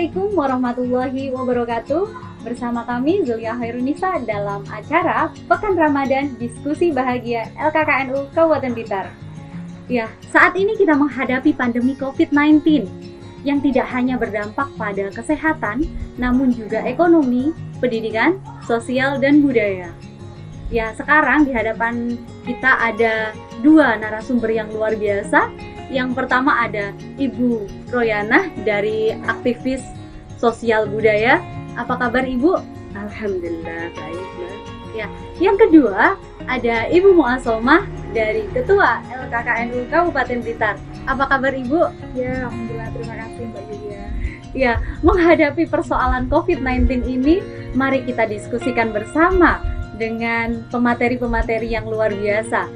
Assalamualaikum warahmatullahi wabarakatuh. Bersama kami Zulia Hairunisa dalam acara Pekan Ramadan Diskusi Bahagia LKKNU Kabupaten Blitar. Ya, saat ini kita menghadapi pandemi COVID-19 yang tidak hanya berdampak pada kesehatan, namun juga ekonomi, pendidikan, sosial, dan budaya. Ya, sekarang di hadapan kita ada dua narasumber yang luar biasa. Yang pertama ada Ibu Royanah dari aktivis sosial budaya. Apa kabar Ibu? Alhamdulillah baik, Mbak. Ya, yang kedua ada Ibu Muasomah dari Ketua LKKNU Kabupaten Blitar. Apa kabar Ibu? Ya, alhamdulillah, terima kasih Mbak Yulia. Ya, menghadapi persoalan COVID-19 ini, mari kita diskusikan bersama dengan pemateri-pemateri yang luar biasa.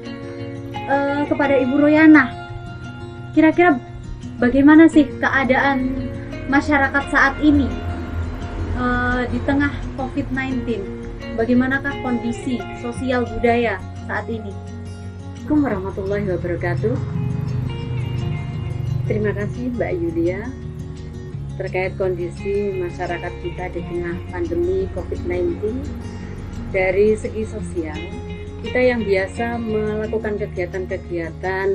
Kepada Ibu Royanah, kira-kira bagaimana sih keadaan masyarakat saat ini di tengah COVID-19? Bagaimanakah kondisi sosial budaya saat ini? Assalamualaikum warahmatullahi wabarakatuh. Terima kasih Mbak Yulia terkait kondisi masyarakat kita di tengah pandemi COVID-19. Dari segi sosial, kita yang biasa melakukan kegiatan-kegiatan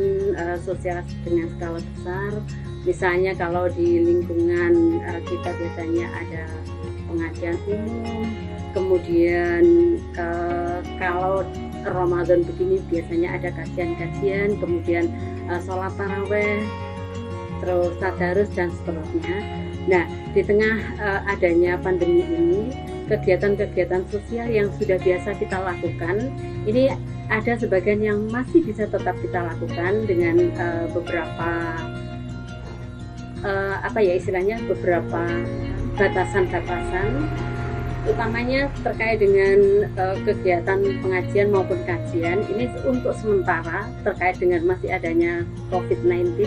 sosial dengan skala besar, misalnya kalau di lingkungan kita biasanya ada pengajian umum, kemudian kalau Ramadan begini biasanya ada kajian-kajian, kemudian sholat taraweh, terus tadarus dan seterusnya. Nah, di tengah adanya pandemi ini, kegiatan-kegiatan sosial yang sudah biasa kita lakukan ini ada sebagian yang masih bisa tetap kita lakukan dengan beberapa beberapa batasan-batasan, utamanya terkait dengan kegiatan pengajian maupun kajian. Ini untuk sementara terkait dengan masih adanya COVID-19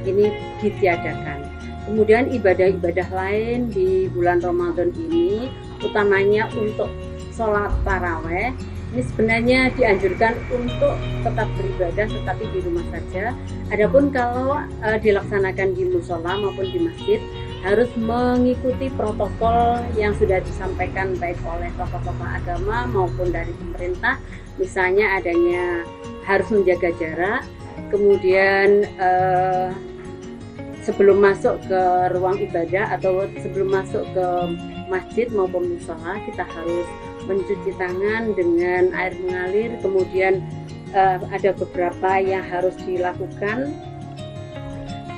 ini ditiadakan. Kemudian ibadah-ibadah lain di bulan Ramadan ini, utamanya untuk sholat taraweh, ini sebenarnya dianjurkan untuk tetap beribadah tetapi di rumah saja. Adapun kalau dilaksanakan di musola maupun di masjid, harus mengikuti protokol yang sudah disampaikan baik oleh tokoh-tokoh agama maupun dari pemerintah. Misalnya adanya harus menjaga jarak, kemudian sebelum masuk ke ruang ibadah atau sebelum masuk ke masjid maupun musola, kita harus mencuci tangan dengan air mengalir. Kemudian ada beberapa yang harus dilakukan,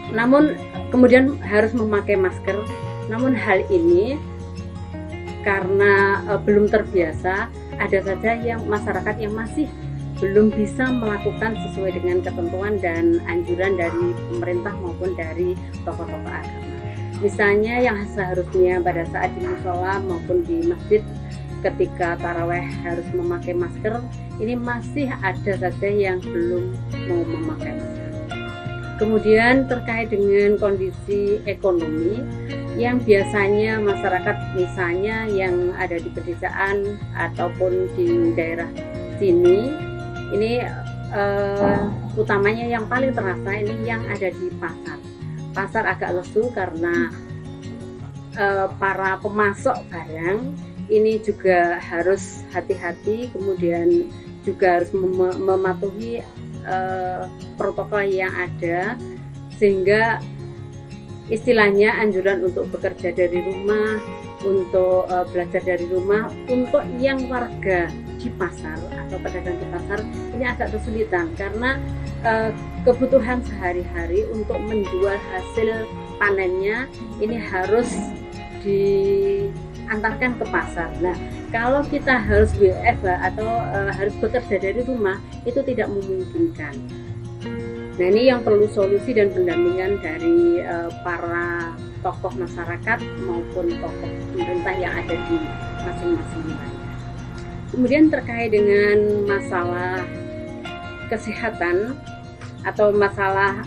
namun kemudian harus memakai masker. Namun hal ini karena belum terbiasa, ada saja yang masyarakat yang masih belum bisa melakukan sesuai dengan ketentuan dan anjuran dari pemerintah maupun dari tokoh-tokoh agama. Misalnya yang seharusnya pada saat di musola maupun di masjid ketika taraweh harus memakai masker, ini masih ada saja yang belum mau memakai masker. Kemudian terkait dengan kondisi ekonomi yang biasanya masyarakat misalnya yang ada di pedesaan ataupun di daerah sini, ini utamanya yang paling terasa ini yang ada di pasar. Pasar agak lesu karena para pemasok barang ini juga harus hati-hati, kemudian juga harus mematuhi protokol yang ada, sehingga istilahnya anjuran untuk bekerja dari rumah, untuk belajar dari rumah. Untuk yang warga di pasar atau pedagang di pasar ini agak kesulitan karena kebutuhan sehari-hari untuk menjual hasil panennya ini harus diantarkan ke pasar. Nah, kalau kita harus WFH atau harus bekerja dari rumah, itu tidak memungkinkan. Nah, ini yang perlu solusi dan pendampingan dari para tokoh masyarakat maupun tokoh pemerintah yang ada di masing-masing wilayah. Kemudian terkait dengan masalah kesehatan atau masalah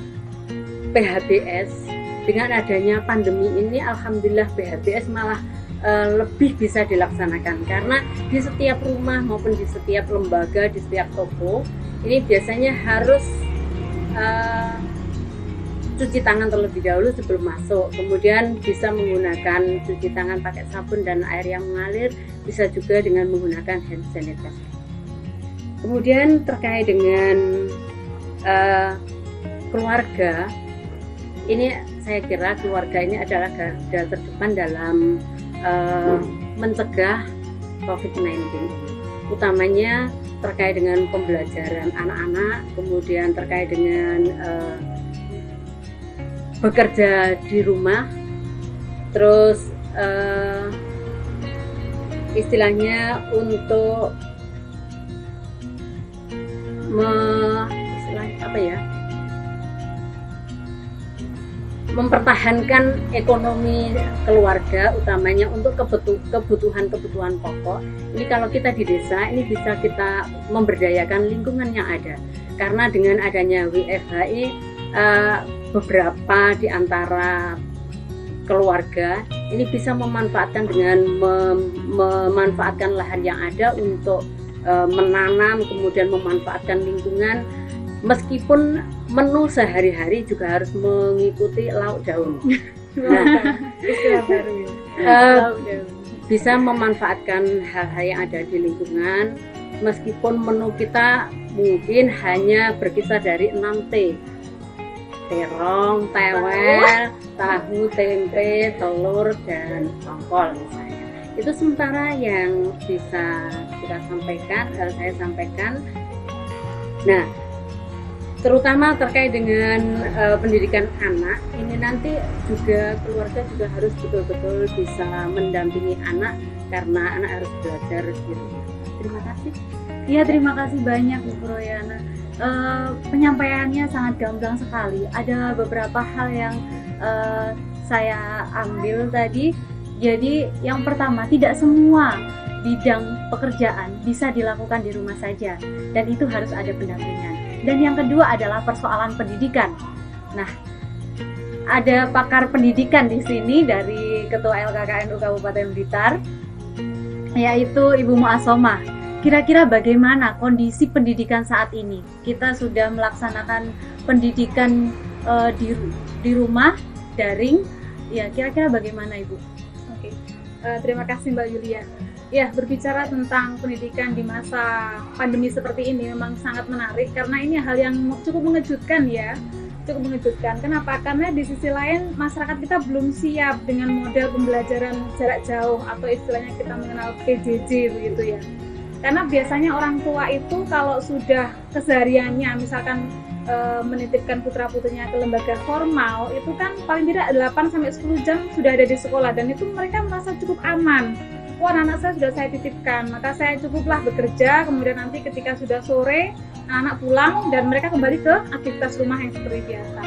PHBS, dengan adanya pandemi ini alhamdulillah PHBS malah lebih bisa dilaksanakan, karena di setiap rumah maupun di setiap lembaga, di setiap toko ini biasanya harus cuci tangan terlebih dahulu sebelum masuk. Kemudian bisa menggunakan cuci tangan pakai sabun dan air yang mengalir, bisa juga dengan menggunakan hand sanitizer. Kemudian terkait dengan keluarga, ini saya kira keluarga ini adalah garda terdepan dalam mencegah COVID-19, utamanya terkait dengan pembelajaran anak-anak, kemudian terkait dengan bekerja di rumah, terus istilahnya untuk mempertahankan ekonomi keluarga, utamanya untuk kebutuhan pokok. Ini kalau kita di desa, ini bisa kita memberdayakan lingkungan yang ada, karena dengan adanya WFH beberapa di antara keluarga ini bisa memanfaatkan dengan memanfaatkan lahan yang ada untuk menanam, kemudian memanfaatkan lingkungan, meskipun menu sehari-hari juga harus mengikuti lauk daun. Nah, Istilah baru ya. bisa memanfaatkan hal-hal yang ada di lingkungan, meskipun menu kita mungkin hanya berkisar dari 6T: terong, tewel, tahu, tempe, telur, dan tongkol misalnya. Itu sementara yang bisa saya sampaikan. Nah, terutama terkait dengan pendidikan anak, ini nanti juga keluarga juga harus betul-betul bisa mendampingi anak, karena anak harus belajar di rumah. Terima kasih. Iya, terima kasih banyak Bu Royana. Penyampaiannya sangat gamblang sekali. Ada beberapa hal yang saya ambil tadi. Jadi yang pertama, tidak semua bidang pekerjaan bisa dilakukan di rumah saja, dan itu harus ada pendampingan. Dan yang kedua adalah persoalan pendidikan. Nah, ada pakar pendidikan di sini dari Ketua LKKNU Kabupaten Blitar, yaitu Ibu Mu'asomah. Kira-kira bagaimana kondisi pendidikan saat ini? Kita sudah melaksanakan pendidikan di rumah, daring. Ya, kira-kira bagaimana Ibu? Oke. Terima kasih Mbak Yulia. Ya, berbicara tentang pendidikan di masa pandemi seperti ini memang sangat menarik, karena ini hal yang cukup mengejutkan ya. Cukup mengejutkan. Kenapa? Karena di sisi lain masyarakat kita belum siap dengan model pembelajaran jarak jauh, atau istilahnya kita mengenal PJJ begitu ya. Karena biasanya orang tua itu kalau sudah kesehariannya misalkan menitipkan putra-putrinya ke lembaga formal, itu kan paling tidak 8-10 jam sudah ada di sekolah, dan itu mereka merasa cukup aman. Wah, anak saya sudah saya titipkan, maka saya cukuplah bekerja, kemudian nanti ketika sudah sore anak pulang dan mereka kembali ke aktivitas rumah yang seperti biasa.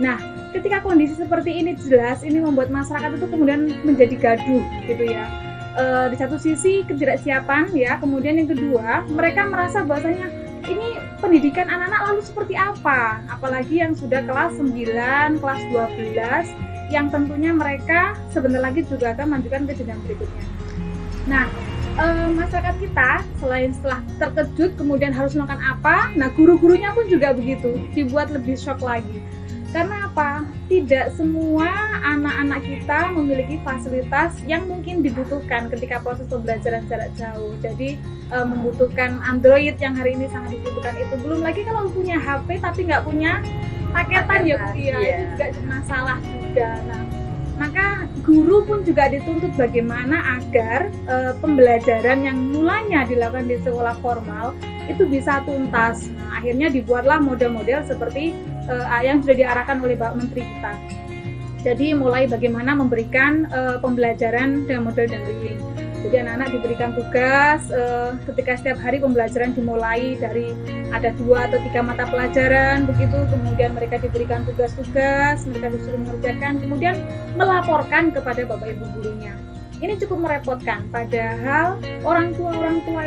Nah, ketika kondisi seperti ini, jelas ini membuat masyarakat itu kemudian menjadi gaduh gitu ya. Di satu sisi ketidaksiapan ya, kemudian yang kedua mereka merasa bahwasanya ini pendidikan anak-anak lalu seperti apa, apalagi yang sudah kelas 9, kelas 12, yang tentunya mereka sebentar lagi juga akan melanjutkan ke jenjang berikutnya. Nah, masyarakat kita selain setelah terkejut kemudian harus melakukan apa, nah guru-gurunya pun juga begitu, dibuat lebih shock lagi. Karena apa? Tidak semua anak-anak kita memiliki fasilitas yang mungkin dibutuhkan ketika proses pembelajaran jarak jauh. Jadi membutuhkan Android yang hari ini sangat dibutuhkan itu. Belum lagi kalau punya HP tapi nggak punya paketan ya, itu juga masalah juga. Nah, maka guru pun juga dituntut bagaimana agar pembelajaran yang mulanya dilakukan di sekolah formal itu bisa tuntas. Nah, akhirnya dibuatlah model-model seperti yang sudah diarahkan oleh Pak Menteri kita. Jadi mulai bagaimana memberikan pembelajaran dengan model daring. Jadi anak-anak diberikan tugas ketika setiap hari pembelajaran dimulai dari ada 2 atau 3 mata pelajaran begitu, kemudian mereka diberikan tugas-tugas, mereka disuruh mengerjakan, kemudian melaporkan kepada Bapak Ibu gurunya. Ini cukup merepotkan, padahal orang tua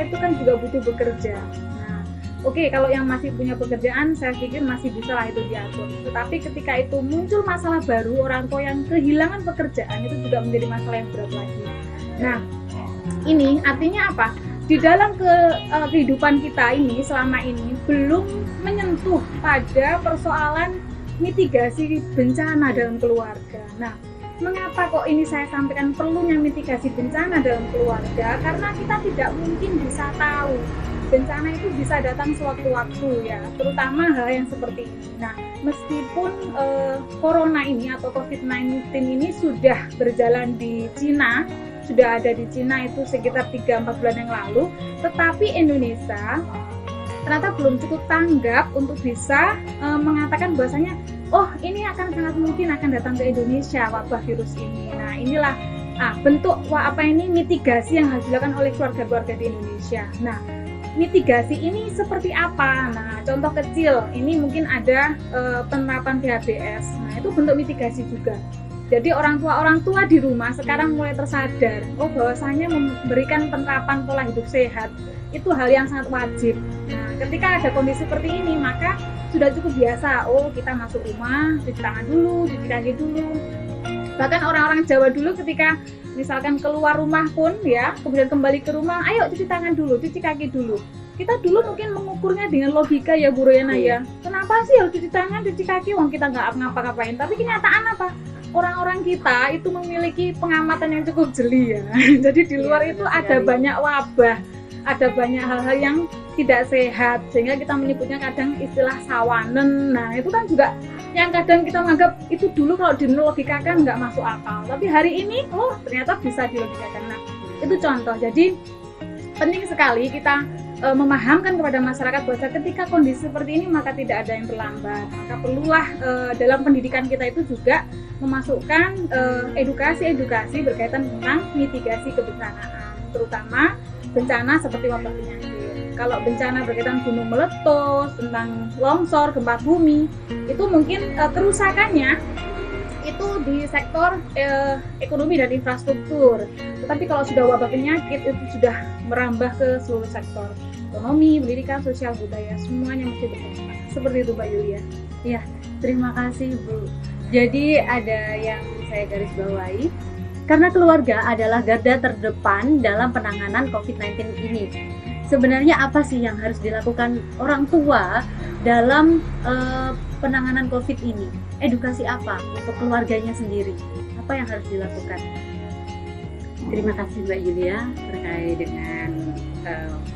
itu kan juga butuh bekerja. Oke, kalau yang masih punya pekerjaan, saya pikir masih bisa lah itu diatur. Tetapi ketika itu muncul masalah baru, orang tua yang kehilangan pekerjaan itu juga menjadi masalah yang berat lagi. Nah, ini artinya apa? Di dalam kehidupan kita ini selama ini belum menyentuh pada persoalan mitigasi bencana dalam keluarga. Nah, mengapa kok ini saya sampaikan perlunya mitigasi bencana dalam keluarga? Karena kita tidak mungkin bisa tahu bencana itu bisa datang sewaktu-waktu ya, terutama hal yang seperti ini. Nah, meskipun corona ini atau COVID-19 ini sudah berjalan di Cina, sudah ada di Cina itu sekitar 3-4 bulan yang lalu, tetapi Indonesia ternyata belum cukup tanggap untuk bisa mengatakan bahwasanya oh ini akan sangat mungkin akan datang ke Indonesia wabah virus ini. Nah, inilah bentuk mitigasi yang harus dilakukan oleh keluarga-keluarga di Indonesia. Nah, mitigasi ini seperti apa? Nah, contoh kecil ini mungkin ada penerapan PHBS. Nah, itu bentuk mitigasi juga. Jadi orang tua di rumah sekarang mulai tersadar, oh bahwasanya memberikan penerapan pola hidup sehat itu hal yang sangat wajib. Nah, ketika ada kondisi seperti ini, maka sudah cukup biasa. Oh, kita masuk rumah, cuci tangan dulu, cuci kaki dulu. Bahkan orang-orang Jawa dulu ketika misalkan keluar rumah pun ya, kemudian kembali ke rumah, ayo cuci tangan dulu, cuci kaki dulu. Kita dulu mungkin mengukurnya dengan logika ya Bu Royana ya. Kenapa sih harus cuci tangan, cuci kaki, wong kita nggak ngapa-ngapain. Tapi kenyataan apa? Orang-orang kita itu memiliki pengamatan yang cukup jeli ya. Jadi di luar itu ada banyak wabah, ada banyak hal-hal yang tidak sehat, sehingga kita menyebutnya kadang istilah sawanen. Nah, itu kan juga yang kadang kita menganggap itu dulu kalau dilogikakan nggak masuk akal, tapi hari ini oh ternyata bisa dilogikakan. Nah, itu contoh. Jadi penting sekali kita memahamkan kepada masyarakat bahwa ketika kondisi seperti ini maka tidak ada yang terlambat. Maka perlulah dalam pendidikan kita itu juga memasukkan edukasi berkaitan tentang mitigasi kebencanaan, terutama bencana seperti wabah penyakit. Kalau bencana berkaitan gunung meletus, tentang longsor, gempa bumi, itu mungkin kerusakannya itu di sektor ekonomi dan infrastruktur. Tetapi kalau sudah wabah penyakit itu sudah merambah ke seluruh sektor ekonomi, pendidikan, sosial, budaya, semuanya mesti berdampak. Seperti itu Mbak Yulia. Ya, terima kasih Bu. Jadi ada yang saya garis bawahi, karena keluarga adalah garda terdepan dalam penanganan COVID-19 ini. Sebenarnya apa sih yang harus dilakukan orang tua dalam penanganan COVID ini? Edukasi apa untuk keluarganya sendiri? Apa yang harus dilakukan? Terima kasih Mbak Yulia terkait dengan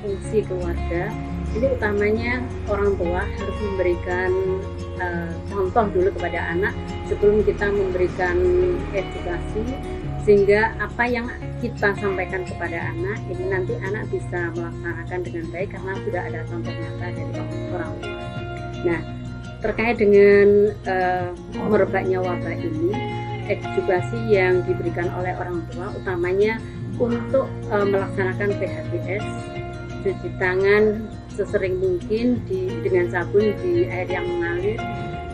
fungsi keluarga. Ini utamanya orang tua harus memberikan contoh dulu kepada anak sebelum kita memberikan edukasi, sehingga apa yang kita sampaikan kepada anak ini nanti anak bisa melaksanakan dengan baik karena sudah ada contoh nyata dari orang tua. Nah, terkait dengan merebaknya wabah ini, edukasi yang diberikan oleh orang tua utamanya untuk melaksanakan PHBS, cuci tangan sesering mungkin dengan sabun di air yang mengalir,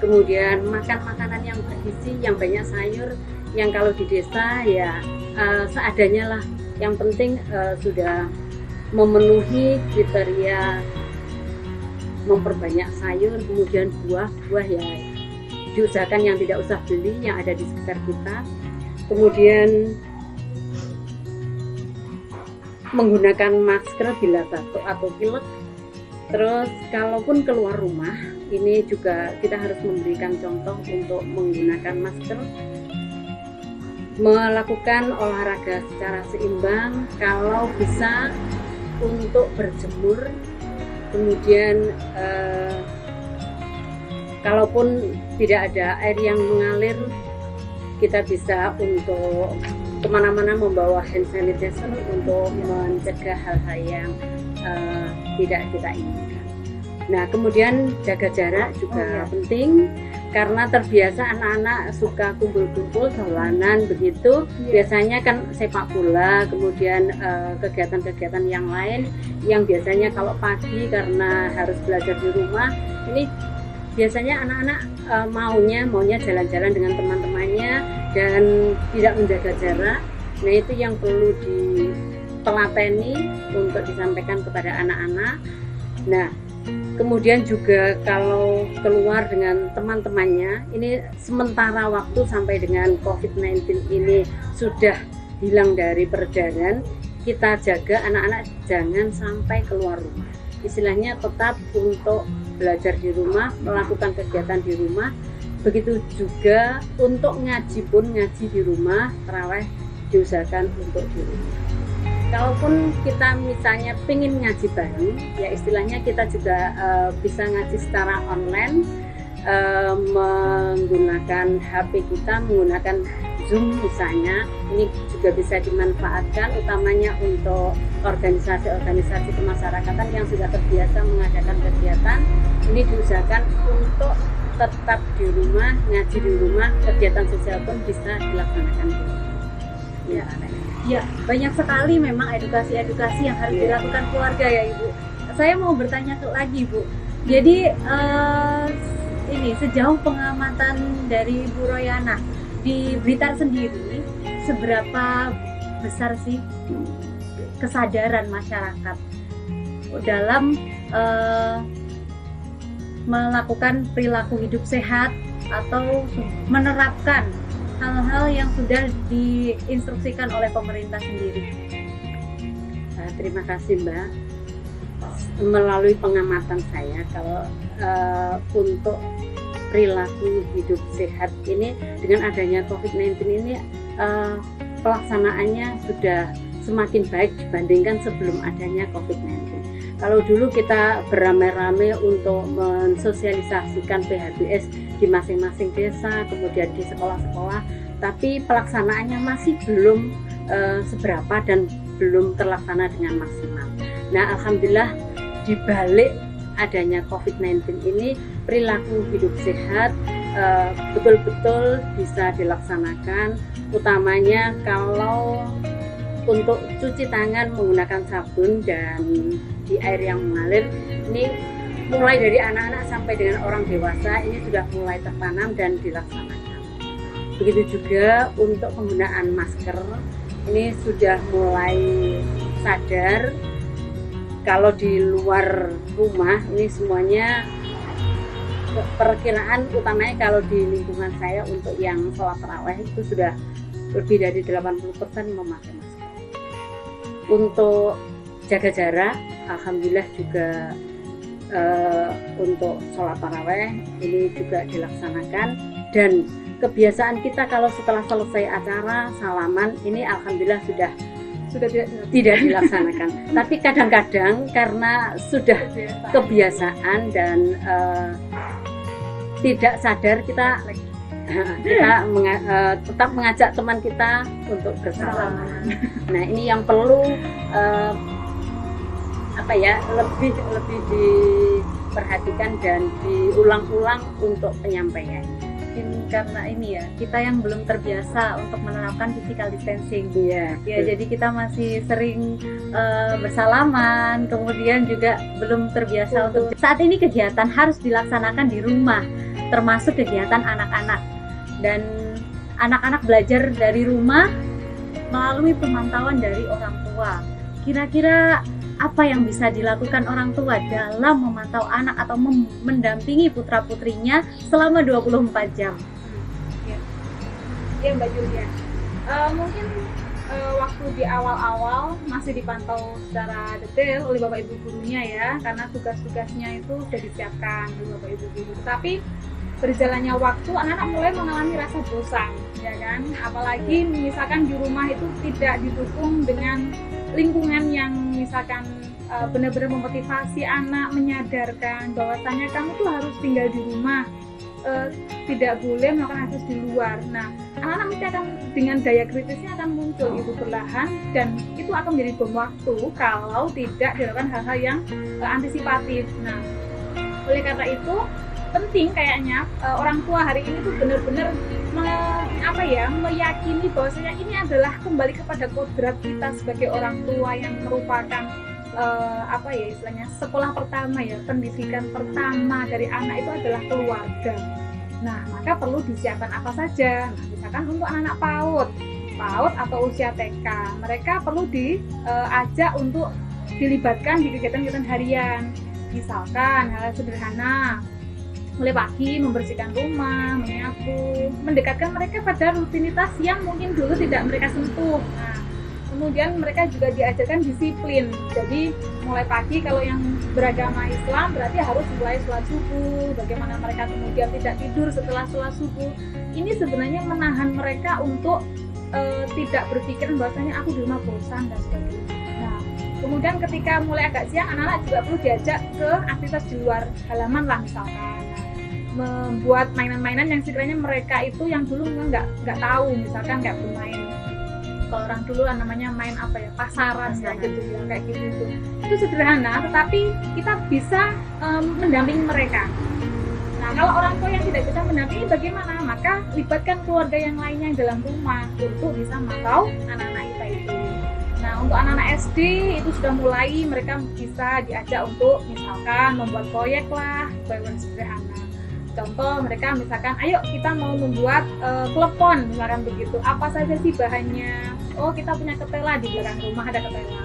kemudian makan makanan yang bergizi, yang banyak sayur, yang kalau di desa ya seadanya lah. Yang penting sudah memenuhi kriteria memperbanyak sayur, kemudian buah ya diusahakan yang tidak usah beli, yang ada di sekitar kita. Kemudian menggunakan masker bila batuk atau pilek. Terus kalaupun keluar rumah, ini juga kita harus memberikan contoh untuk menggunakan masker, melakukan olahraga secara seimbang, kalau bisa untuk berjemur. Kemudian kalaupun tidak ada air yang mengalir, kita bisa untuk kemana-mana membawa hand sanitizer untuk mencegah hal-hal yang tidak kita inginkan. Nah, kemudian jaga jarak juga penting, karena terbiasa anak-anak suka kumpul-kumpul, dolanan begitu. Biasanya kan sepak bola, kemudian kegiatan-kegiatan yang lain yang biasanya kalau pagi karena harus belajar di rumah, ini biasanya anak-anak maunya jalan-jalan dengan teman-temannya dan tidak menjaga jarak. Nah, itu yang perlu ditelateni untuk disampaikan kepada anak-anak. Nah, kemudian juga kalau keluar dengan teman-temannya, ini sementara waktu sampai dengan COVID-19 ini sudah hilang dari peredaran, kita jaga anak-anak jangan sampai keluar rumah. Istilahnya tetap untuk belajar di rumah, melakukan kegiatan di rumah, Begitu juga untuk ngaji pun, ngaji di rumah, tarawih diusahakan untuk di rumah. Kalaupun kita misalnya pengen ngaji bareng, ya istilahnya kita juga bisa ngaji secara online, menggunakan HP kita, menggunakan Zoom misalnya. Ini juga bisa dimanfaatkan utamanya untuk organisasi-organisasi kemasyarakatan yang sudah terbiasa mengadakan kegiatan. Ini diusahakan untuk tetap di rumah, ngaji di rumah, kegiatan sosial pun bisa dilaksanakan di rumah. Ya, banyak sekali memang edukasi-edukasi yang harus dilakukan keluarga ya Ibu. Saya mau bertanya lagi Bu. Jadi ini sejauh pengamatan dari Bu Royana di Blitar sendiri, seberapa besar sih kesadaran masyarakat dalam melakukan perilaku hidup sehat atau menerapkan hal-hal yang sudah diinstruksikan oleh pemerintah sendiri? Terima kasih Mbak. Melalui pengamatan saya, kalau untuk perilaku hidup sehat ini dengan adanya COVID-19 ini pelaksanaannya sudah semakin baik dibandingkan sebelum adanya COVID-19. Kalau dulu kita beramai-ramai untuk mensosialisasikan PHBS di masing-masing desa, kemudian di sekolah-sekolah, tapi pelaksanaannya masih belum seberapa dan belum terlaksana dengan maksimal. Nah, alhamdulillah di balik adanya COVID-19 ini, perilaku hidup sehat betul-betul bisa dilaksanakan, utamanya kalau untuk cuci tangan menggunakan sabun dan di air yang mengalir. Ini mulai dari anak-anak sampai dengan orang dewasa ini sudah mulai tertanam dan dilaksanakan. Begitu juga untuk penggunaan masker, ini sudah mulai sadar. Kalau di luar rumah ini semuanya perkiraan utamanya kalau di lingkungan saya untuk yang sholat tarawih itu sudah lebih dari 80% memakai masker. Untuk jaga jarak, alhamdulillah juga untuk sholat tarawih ini juga dilaksanakan, dan kebiasaan kita kalau setelah selesai acara salaman ini alhamdulillah sudah tidak dilaksanakan. Tapi kadang-kadang karena sudah kebiasaan dan tidak sadar kita tetap mengajak teman kita untuk bersalaman. Nah, ini yang perlu lebih diperhatikan dan diulang-ulang untuk penyampaian. Karena ini ya, kita yang belum terbiasa untuk menerapkan physical distancing. Iya. Ya, jadi kita masih sering bersalaman, kemudian juga belum terbiasa untuk saat ini kegiatan harus dilaksanakan di rumah, termasuk kegiatan anak-anak. Dan anak-anak belajar dari rumah melalui pemantauan dari orang tua. Kira-kira apa yang bisa dilakukan orang tua dalam memantau anak atau mendampingi putra-putrinya selama 24 jam? Ya Mbak Julia, mungkin waktu di awal-awal masih dipantau secara detail oleh Bapak Ibu gurunya ya, karena tugas-tugasnya itu sudah disiapkan oleh Bapak Ibu guru. Tapi berjalannya waktu, anak-anak mulai mengalami rasa bosan, ya kan? Apalagi misalkan di rumah itu tidak didukung dengan lingkungan yang misalkan benar-benar memotivasi anak, menyadarkan bahwasanya kamu tuh harus tinggal di rumah, tidak boleh melakukan aktivitas di luar. Nah, anak-anak mesti akan dengan daya kritisnya akan muncul itu perlahan, dan itu akan menjadi bom waktu kalau tidak dilakukan hal-hal yang antisipatif. Nah, oleh karena itu penting kayaknya orang tua hari ini tuh benar-benar meyakini bahwasanya ini adalah kembali kepada kodrat kita sebagai orang tua yang merupakan istilahnya sekolah pertama ya, pendidikan pertama dari anak itu adalah keluarga. Nah, maka perlu disiapkan apa saja. Nah, misalkan untuk anak-anak PAUD atau usia TK, mereka perlu diajak untuk dilibatkan di kegiatan-kegiatan harian. Misalkan hal sederhana, mulai pagi membersihkan rumah, menyapu, mendekatkan mereka pada rutinitas yang mungkin dulu tidak mereka sentuh. Nah, kemudian mereka juga diajarkan disiplin. Jadi mulai pagi kalau yang beragama Islam berarti harus mulai sholat subuh, bagaimana mereka kemudian tidak tidur setelah sholat subuh. Ini sebenarnya menahan mereka untuk tidak berpikiran bahwasanya aku di rumah bosan dan sebagainya. Nah, kemudian ketika mulai agak siang, anak-anak juga perlu diajak ke aktivitas di luar halaman lah, misalkan membuat mainan-mainan yang sekiranya mereka itu yang dulu memang nggak tahu, misalkan nggak bermain. Kalau orang dulu namanya main apa ya, pasaran ya gitu ya, kayak gitu. Itu sederhana, tetapi kita bisa mendampingi mereka. Nah, kalau orang tua yang tidak bisa mendampingi bagaimana? Maka libatkan keluarga yang lainnya yang dalam rumah untuk bisa memantau anak-anak kita itu. Nah, untuk anak-anak SD itu sudah mulai mereka bisa diajak untuk misalkan membuat proyek lah, proyek sederhana. Contoh mereka misalkan, ayo kita mau membuat klepon, misalkan begitu. Apa saja sih bahannya? Oh, kita punya ketela, di belakang rumah ada ketela.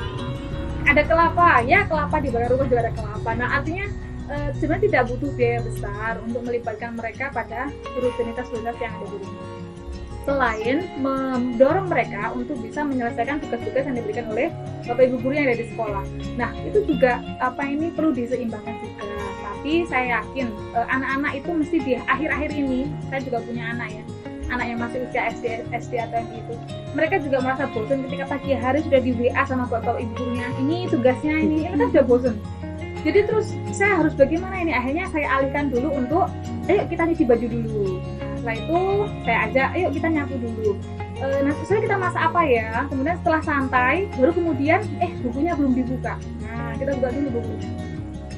Ada kelapa, ya kelapa di belakang rumah juga ada kelapa. Nah, artinya sebenarnya tidak butuh biaya besar untuk melibatkan mereka pada rutinitas yang ada di rumah. Selain mendorong mereka untuk bisa menyelesaikan tugas-tugas yang diberikan oleh Bapak Ibu guru yang ada di sekolah. Nah, itu juga ini perlu diseimbangkan juga. Tapi saya yakin anak-anak itu mesti di akhir-akhir ini, saya juga punya anak ya, anak yang masih usia SD atau yang itu, mereka juga merasa bosan ketika pagi hari sudah di WA sama Bapak Ibu gurunya, ini tugasnya ini kan sudah bosan. Jadi terus saya harus bagaimana ini? Akhirnya saya alihkan dulu untuk, ayo kita nyuci baju dulu. Setelah itu saya ajak, ayo kita nyapu dulu. Nanti sore kita masak apa ya? Kemudian setelah santai, baru kemudian, bukunya belum dibuka. Nah, kita buka dulu bukunya.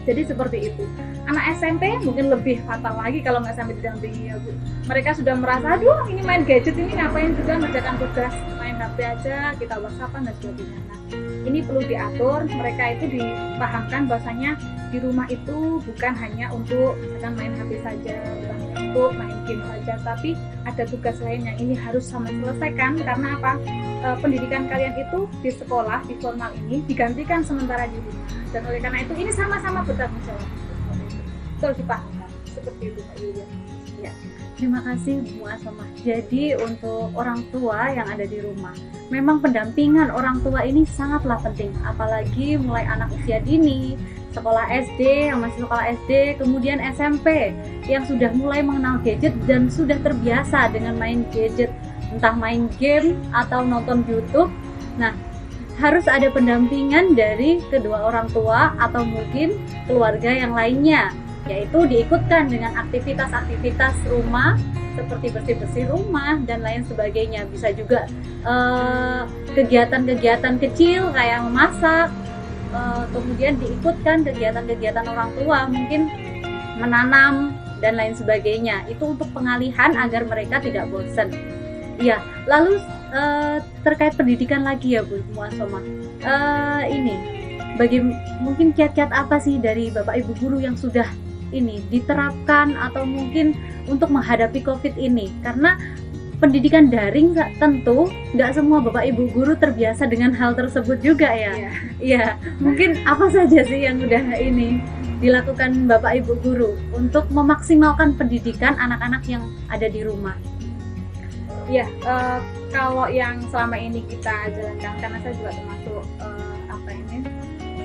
Jadi seperti itu. Anak SMP mungkin lebih fatal lagi kalau nggak sampai didampingi ya Bu. Mereka sudah merasa, aduh ini main gadget ini ngapain juga mengerjakan tugas, main HP aja, kita WhatsAppan dan sebagainya. Nah, ini perlu diatur, mereka itu dipahamkan bahwasanya di rumah itu bukan hanya untuk misalkan main HP saja, bukan hanya untuk main game saja, tapi ada tugas lain yang ini harus sama selesaikan. Karena apa? Pendidikan kalian itu di sekolah, di formal ini digantikan sementara di rumah, dan oleh karena itu ini sama-sama bertanggung jawab. Itu harus dipahamkan seperti itu Pak Yulia. Ya, terima kasih Bu Asomah. Jadi untuk orang tua yang ada di rumah, memang pendampingan orang tua ini sangatlah penting, apalagi mulai anak usia dini, sekolah SD, yang masih sekolah SD, kemudian SMP yang sudah mulai mengenal gadget dan sudah terbiasa dengan main gadget, entah main game atau nonton YouTube. Nah, harus ada pendampingan dari kedua orang tua atau mungkin keluarga yang lainnya, yaitu diikutkan dengan aktivitas-aktivitas rumah seperti bersih-bersih rumah dan lain sebagainya. Bisa juga kegiatan-kegiatan kecil kayak memasak, kemudian diikutkan kegiatan-kegiatan orang tua, mungkin menanam dan lain sebagainya. Itu untuk pengalihan agar mereka tidak bosan. Iya, lalu terkait pendidikan lagi ya Bu Asomah. Ini mungkin kiat-kiat apa sih dari Bapak Ibu guru yang sudah ini diterapkan atau mungkin untuk menghadapi COVID ini? Karena pendidikan daring tentu nggak semua Bapak Ibu guru terbiasa dengan hal tersebut juga ya. Iya, mungkin apa saja sih yang udah ini dilakukan Bapak Ibu guru untuk memaksimalkan pendidikan anak-anak yang ada di rumah? Ya, kalau yang selama ini kita jalankan, karena saya juga termasuk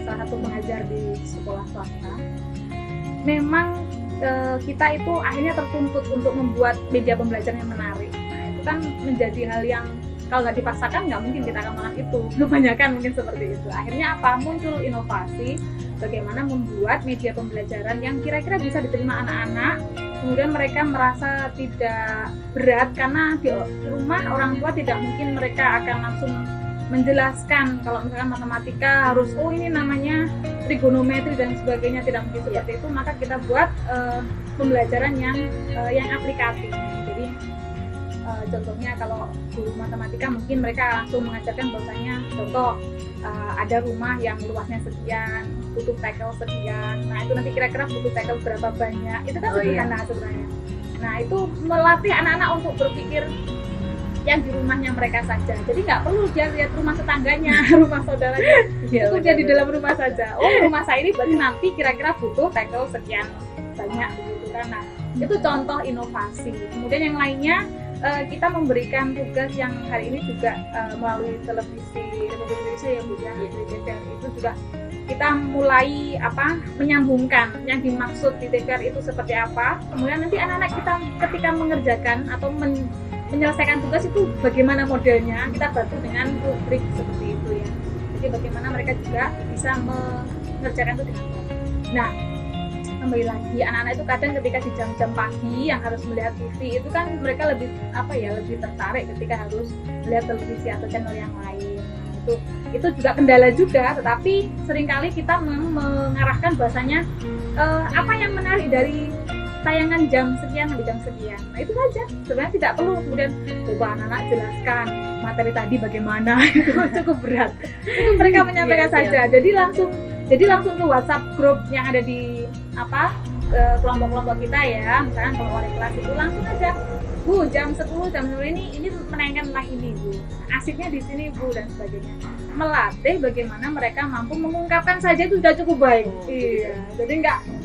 salah satu pengajar di sekolah swasta, memang kita itu akhirnya tertuntut untuk membuat media pembelajaran yang menarik. Nah, itu kan menjadi hal yang kalau nggak dipaksakan nggak mungkin kita akan melakukan itu. Kebanyakan mungkin seperti itu. Akhirnya apa? Muncul inovasi bagaimana membuat media pembelajaran yang kira-kira bisa diterima anak-anak. Kemudian mereka merasa tidak berat karena di rumah orang tua tidak mungkin mereka akan langsung menjelaskan kalau misalkan matematika harus ini namanya trigonometri dan sebagainya, tidak mungkin seperti itu. Maka kita buat pembelajaran yang aplikatif. Jadi contohnya kalau guru matematika mungkin mereka langsung mengajarkan bahwasanya contoh ada rumah yang luasnya sekian, butuh tackle sekian. Nah, itu nanti kira-kira butuh tackle berapa banyak. Itu kan sederhana sebenarnya. Nah, itu melatih anak-anak untuk berpikir yang di rumahnya mereka saja. Jadi nggak perlu dia lihat rumah tetangganya, rumah saudaranya. Itu dia di dalam rumah saja. Oh, rumah saya ini berarti nanti kira-kira butuh tackle sekian banyak begitu kan. Nah, itu contoh inovasi. Kemudian yang lainnya kita memberikan tugas yang hari ini juga melalui televisi Republik Indonesia ya Bu ya, di TVRI itu juga kita mulai menyambungkan yang dimaksud di TVRI itu seperti apa. Kemudian nanti anak-anak kita ketika mengerjakan atau menyelesaikan tugas itu bagaimana modelnya, kita bantu dengan rubrik seperti itu ya. Jadi bagaimana mereka juga bisa mengerjakan itu dengan baik. Nah, kembali lagi anak-anak itu kadang ketika di jam-jam pagi yang harus melihat TV itu kan mereka lebih lebih tertarik ketika harus melihat televisi atau channel yang lain. Itu juga kendala juga, tetapi seringkali kita mengarahkan bahasanya apa yang menarik dari tayangan jam sekian sampai jam sekian. Nah itu saja, sebenarnya tidak perlu kemudian coba anak-anak jelaskan materi tadi bagaimana, itu cukup berat. Itu mereka menyampaikan saja. Jadi langsung ke WhatsApp grup yang ada di kelompok-kelompok kita ya, misalnya kalau wali kelas itu langsung aja, Bu jam 10 ini menayangkan tentang ini Bu, asiknya di sini Bu dan sebagainya. Melatih bagaimana mereka mampu mengungkapkan saja itu sudah cukup baik. Iya, jadi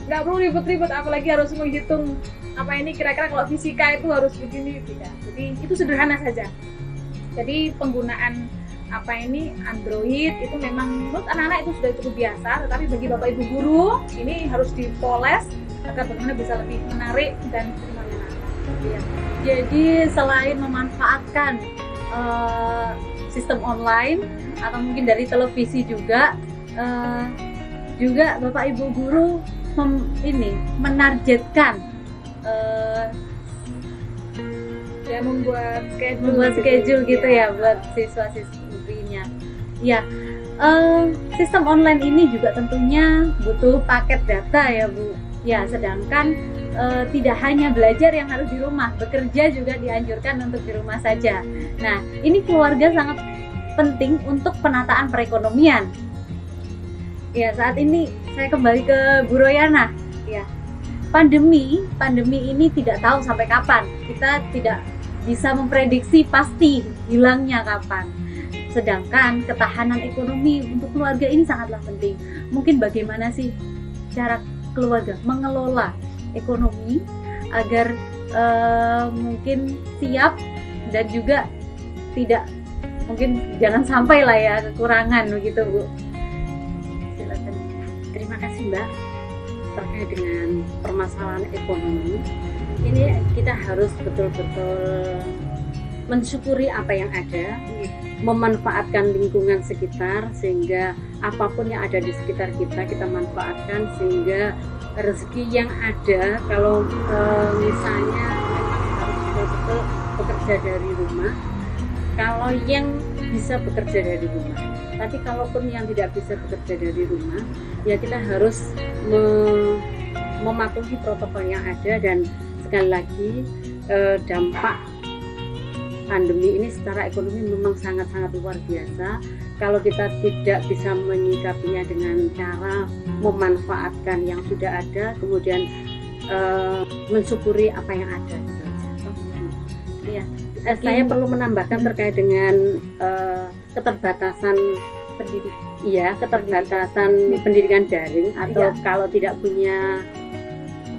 nggak perlu ribet-ribet apalagi harus menghitung kira-kira kalau fisika itu harus begini tidak. Jadi itu sederhana saja. Jadi penggunaan Android itu memang menurut anak-anak itu sudah cukup biasa, tetapi bagi Bapak Ibu guru ini harus dipoles agar bagaimana bisa lebih menarik dan diterima oleh anak-anak. Ya. Jadi selain memanfaatkan sistem online atau mungkin dari televisi juga Bapak Ibu guru menargetkan membuat schedule gitu ya buat siswa-siswinya. Ya, sistem online ini juga tentunya butuh paket data ya Bu. Ya, sedangkan tidak hanya belajar yang harus di rumah, bekerja juga dianjurkan untuk di rumah saja. Nah, ini keluarga sangat penting untuk penataan perekonomian. Ya, saat ini saya kembali ke Bu Royana. Ya, pandemi ini tidak tahu sampai kapan. Kita tidak bisa memprediksi pasti hilangnya kapan. Sedangkan ketahanan ekonomi untuk keluarga ini sangatlah penting. Mungkin bagaimana sih cara keluarga mengelola ekonomi agar mungkin siap dan juga tidak jangan sampai lah ya kekurangan begitu Bu. Silakan. Terima kasih Mbak. Terkait dengan permasalahan ekonomi ini kita harus betul-betul mensyukuri apa yang ada, memanfaatkan lingkungan sekitar sehingga apapun yang ada di sekitar kita manfaatkan sehingga rezeki yang ada kalau misalnya harus betul-betul bekerja dari rumah, kalau yang bisa bekerja dari rumah, tapi kalaupun yang tidak bisa bekerja dari rumah ya kita harus mematuhi protokol yang ada. Dan sekali lagi dampak pandemi ini secara ekonomi memang sangat-sangat luar biasa. Kalau kita tidak bisa menyikapinya dengan cara memanfaatkan yang sudah ada, kemudian mensyukuri apa yang ada. Ya, saya perlu menambahkan terkait dengan keterbatasan pendidik. Iya, keterbatasan pendidikan daring atau kalau tidak punya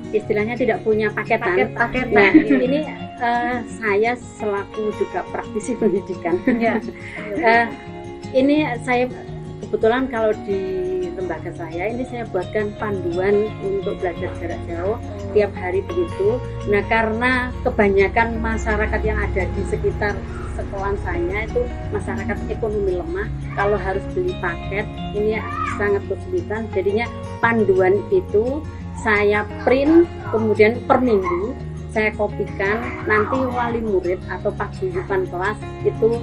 istilahnya tidak punya paketan. Nah, ini saya selaku juga praktisi pendidikan. Ya. Ini saya kebetulan kalau di lembaga saya ini saya buatkan panduan untuk belajar jarak jauh tiap hari begitu. Nah, karena kebanyakan masyarakat yang ada di sekitar sekolah saya itu masyarakat ekonomi lemah, kalau harus beli paket ini sangat kesulitan. Jadinya panduan itu saya print, kemudian per minggu saya kopikan, nanti wali murid atau paguyuban kelas itu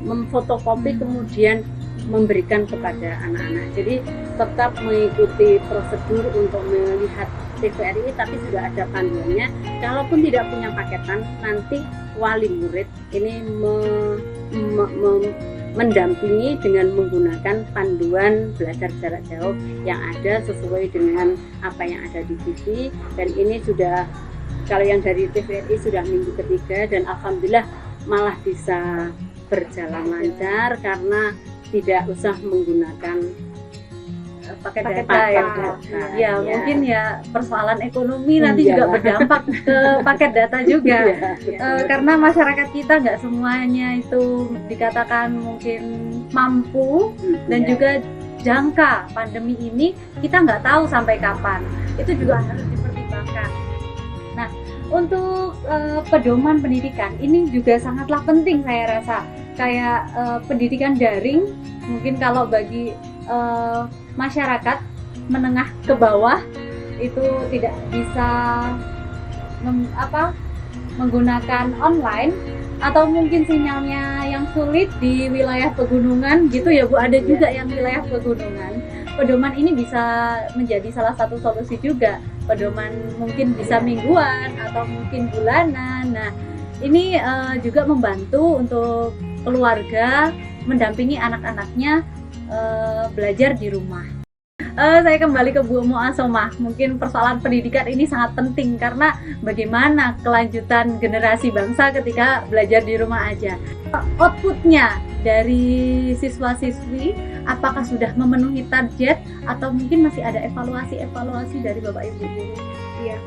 memfotokopi kemudian memberikan kepada anak-anak. Jadi tetap mengikuti prosedur untuk melihat TVRI tapi sudah ada panduannya. Kalaupun tidak punya paketan, nanti wali murid ini mendampingi dengan menggunakan panduan belajar jarak jauh yang ada sesuai dengan apa yang ada di TV. Dan ini sudah, kalau yang dari TVRI sudah minggu ketiga dan alhamdulillah malah bisa berjalan lancar karena tidak usah menggunakan pakai Pakai data ya. data. Ya, mungkin ya persoalan ekonomi nanti Iya. juga berdampak ke paket data juga. Iya. Karena masyarakat kita nggak semuanya itu dikatakan mungkin mampu dan Iya. juga jangka pandemi ini kita nggak tahu sampai kapan. Itu juga harus dipertimbangkan. Nah, untuk pedoman pendidikan ini juga sangatlah penting saya rasa. Kayak pendidikan daring mungkin kalau bagi masyarakat menengah ke bawah itu tidak bisa menggunakan online atau mungkin sinyalnya yang sulit di wilayah pegunungan gitu ya Bu, ada juga yang wilayah pegunungan. Pedoman ini bisa menjadi salah satu solusi juga. Pedoman mungkin bisa mingguan atau mungkin bulanan. Nah, ini juga membantu untuk keluarga mendampingi anak-anaknya belajar di rumah. Saya kembali ke Bu Mu'assomah. Mungkin persoalan pendidikan ini sangat penting karena bagaimana kelanjutan generasi bangsa ketika belajar di rumah aja. Outputnya dari siswa-siswi, apakah sudah memenuhi target atau mungkin masih ada evaluasi dari Bapak Ibu guru? Iya.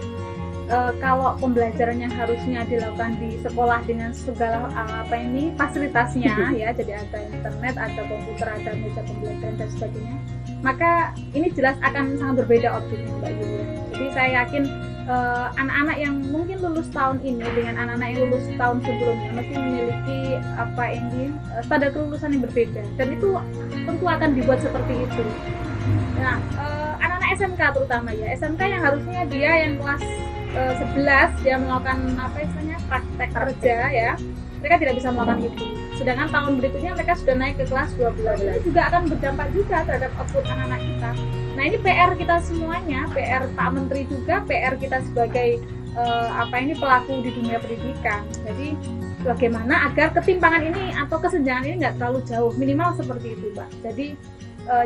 Kalau pembelajarannya harusnya dilakukan di sekolah dengan segala fasilitasnya ya, jadi ada internet, ada komputer, ada meja pembelajaran dan sebagainya, maka ini jelas akan sangat berbeda outputnya Mbak Yulia. Jadi saya yakin anak-anak yang mungkin lulus tahun ini dengan anak-anak yang lulus tahun sebelumnya mesti memiliki standar kelulusan yang berbeda, dan itu tentu akan dibuat seperti itu. Nah, anak-anak SMK terutama ya, SMK yang harusnya dia yang kelas 11 dia melakukan praktek kerja ya, mereka tidak bisa melakukan itu. Sedangkan tahun berikutnya mereka sudah naik ke kelas 12. Itu juga akan berdampak juga terhadap output anak-anak kita. Nah, ini PR kita semuanya, PR Pak Menteri juga, PR kita sebagai pelaku di dunia pendidikan. Jadi bagaimana agar ketimpangan ini atau kesenjangan ini nggak terlalu jauh, minimal seperti itu Pak. Jadi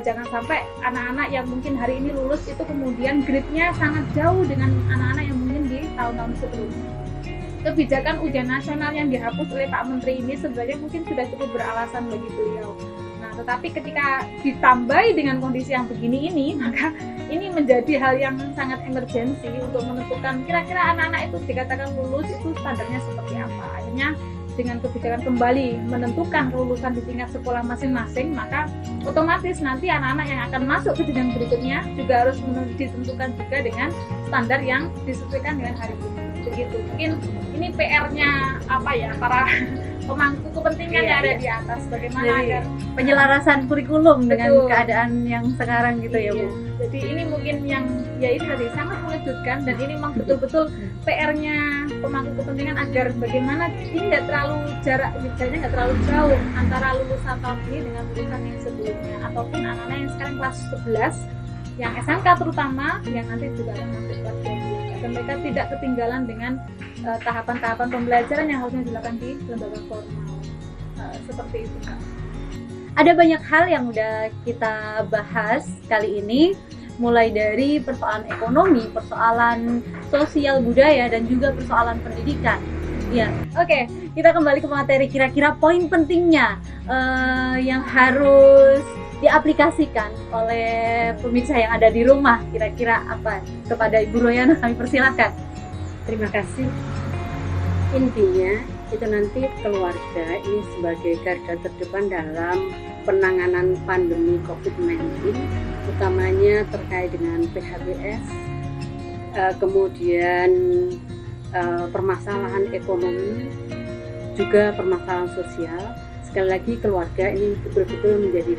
jangan sampai anak-anak yang mungkin hari ini lulus itu kemudian grade-nya sangat jauh dengan anak-anak yang mungkin di tahun-tahun sebelumnya. Kebijakan ujian nasional yang dihapus oleh Pak Menteri ini sebenarnya mungkin sudah cukup beralasan bagi beliau. Nah, tetapi ketika ditambahi dengan kondisi yang begini ini, maka ini menjadi hal yang sangat emergensi untuk menentukan kira-kira anak-anak itu dikatakan lulus itu standarnya seperti apa. Akhirnya dengan kebijakan kembali menentukan kelulusan di tingkat sekolah masing-masing, maka otomatis nanti anak-anak yang akan masuk ke jenjang berikutnya juga harus ditentukan juga dengan standar yang disesuaikan dengan hari ini. Begitu. Mungkin ini PR-nya para pemangku kepentingan yang ada di atas, bagaimana agar penyelarasan kurikulum dengan keadaan yang sekarang gitu ya Bu. Jadi ini mungkin yang ini tadi sangat mengejutkan, dan ini memang betul-betul PR-nya pemangku kepentingan agar bagaimana ini nggak terlalu jaraknya nggak terlalu jauh antara lulusan tahun ini dengan lulusan yang sebelumnya, ataupun anak-anak yang sekarang kelas 11 yang SMK terutama yang nanti juga akan masuk kelas 12, dan mereka tidak ketinggalan dengan tahapan-tahapan pembelajaran yang harusnya dilakukan di lembaga formal. Seperti itu Kak. Ada banyak hal yang udah kita bahas kali ini, mulai dari persoalan ekonomi, persoalan sosial budaya, dan juga persoalan pendidikan. Ya, oke, kita kembali ke materi. Kira-kira poin pentingnya yang harus diaplikasikan oleh pemirsa yang ada di rumah, kira-kira apa? Kepada Ibu Royana kami persilahkan. Terima kasih. Intinya itu nanti keluarga ini sebagai garda terdepan dalam penanganan pandemi COVID-19, utamanya terkait dengan PHBS, kemudian permasalahan ekonomi, juga permasalahan sosial. Sekali lagi keluarga ini betul-betul menjadi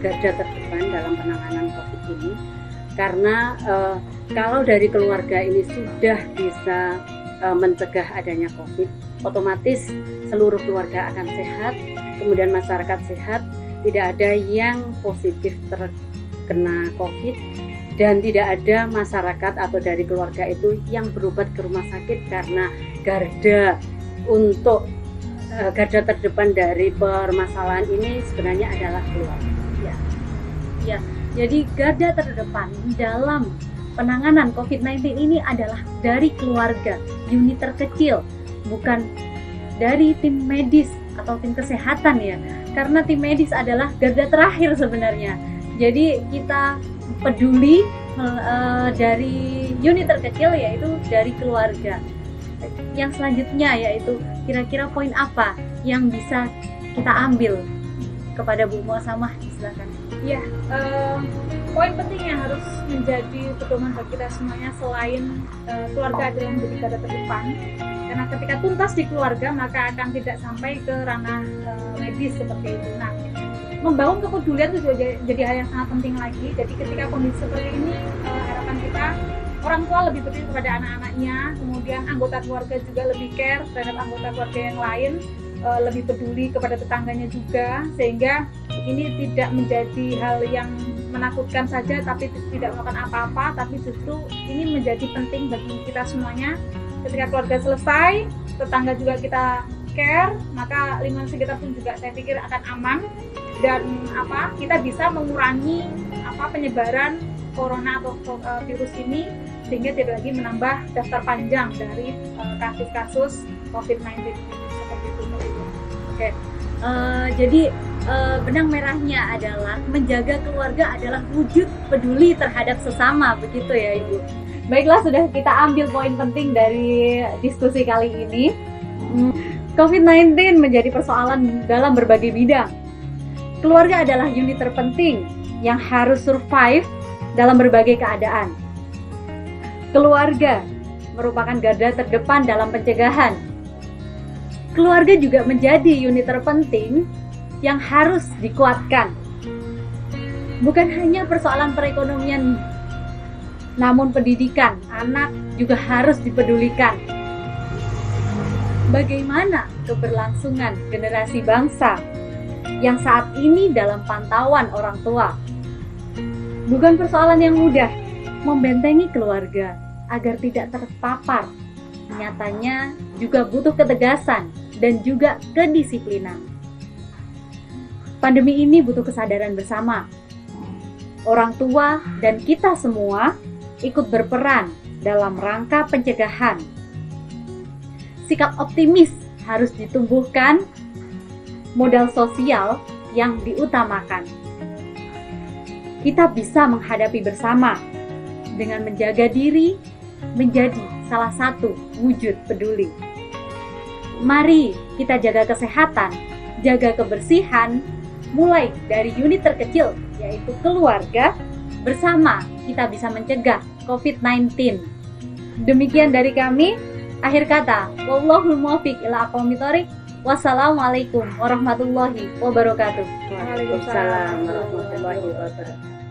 garda terdepan dalam penanganan COVID ini, karena kalau dari keluarga ini sudah bisa mencegah adanya COVID, otomatis seluruh keluarga akan sehat, kemudian masyarakat sehat, tidak ada yang positif terkena COVID, dan tidak ada masyarakat atau dari keluarga itu yang berobat ke rumah sakit, karena garda terdepan dari permasalahan ini sebenarnya adalah keluarga. Ya, jadi garda terdepan dalam penanganan COVID-19 ini adalah dari keluarga, unit terkecil, bukan dari tim medis atau tim kesehatan ya, karena tim medis adalah garda terakhir sebenarnya. Jadi kita peduli dari unit terkecil, yaitu dari keluarga. Yang selanjutnya yaitu kira-kira poin apa yang bisa kita ambil kepada Bu Muasamah, silakan. Ya, poin penting yang harus menjadi pedoman bagi kita semuanya selain keluarga adalah yang menjadi garda terdepan. Karena ketika tuntas di keluarga maka akan tidak sampai ke ranah medis seperti itu. Nah, membangun kepedulian itu juga jadi hal yang sangat penting lagi. Jadi ketika kondisi seperti ini, harapan kita orang tua lebih peduli kepada anak-anaknya, kemudian anggota keluarga juga lebih care terhadap anggota keluarga yang lain, lebih peduli kepada tetangganya juga, sehingga ini tidak menjadi hal yang menakutkan saja tapi tidak melakukan apa-apa, tapi justru ini menjadi penting bagi kita semuanya. Ketika keluarga selesai, tetangga juga kita care, maka lingkungan sekitar pun juga saya pikir akan aman, dan kita bisa mengurangi penyebaran corona atau virus ini, sehingga tidak lagi menambah daftar panjang dari kasus-kasus COVID-19 seperti itu. Oke. Jadi benang merahnya adalah menjaga keluarga adalah wujud peduli terhadap sesama, begitu ya Ibu. Baiklah, sudah kita ambil poin penting dari diskusi kali ini. COVID-19 menjadi persoalan dalam berbagai bidang. Keluarga adalah unit terpenting yang harus survive dalam berbagai keadaan. Keluarga merupakan garda terdepan dalam pencegahan. Keluarga juga menjadi unit terpenting yang harus dikuatkan. Bukan hanya persoalan perekonomian, namun pendidikan anak juga harus dipedulikan. Bagaimana keberlangsungan generasi bangsa yang saat ini dalam pantauan orang tua? Bukan persoalan yang mudah membentengi keluarga agar tidak terpapar. Nyatanya juga butuh ketegasan dan juga kedisiplinan. Pandemi ini butuh kesadaran bersama. Orang tua dan kita semua ikut berperan dalam rangka pencegahan. Sikap optimis harus ditumbuhkan, modal sosial yang diutamakan. Kita bisa menghadapi bersama dengan menjaga diri menjadi salah satu wujud peduli. Mari kita jaga kesehatan, jaga kebersihan, mulai dari unit terkecil yaitu keluarga. Bersama kita bisa mencegah COVID-19. Demikian dari kami. Akhir kata, wallahul muwaffiq ila aqwamit thoriq. Wassalamualaikum warahmatullahi wabarakatuh. Waalaikumsalam warahmatullahi wabarakatuh.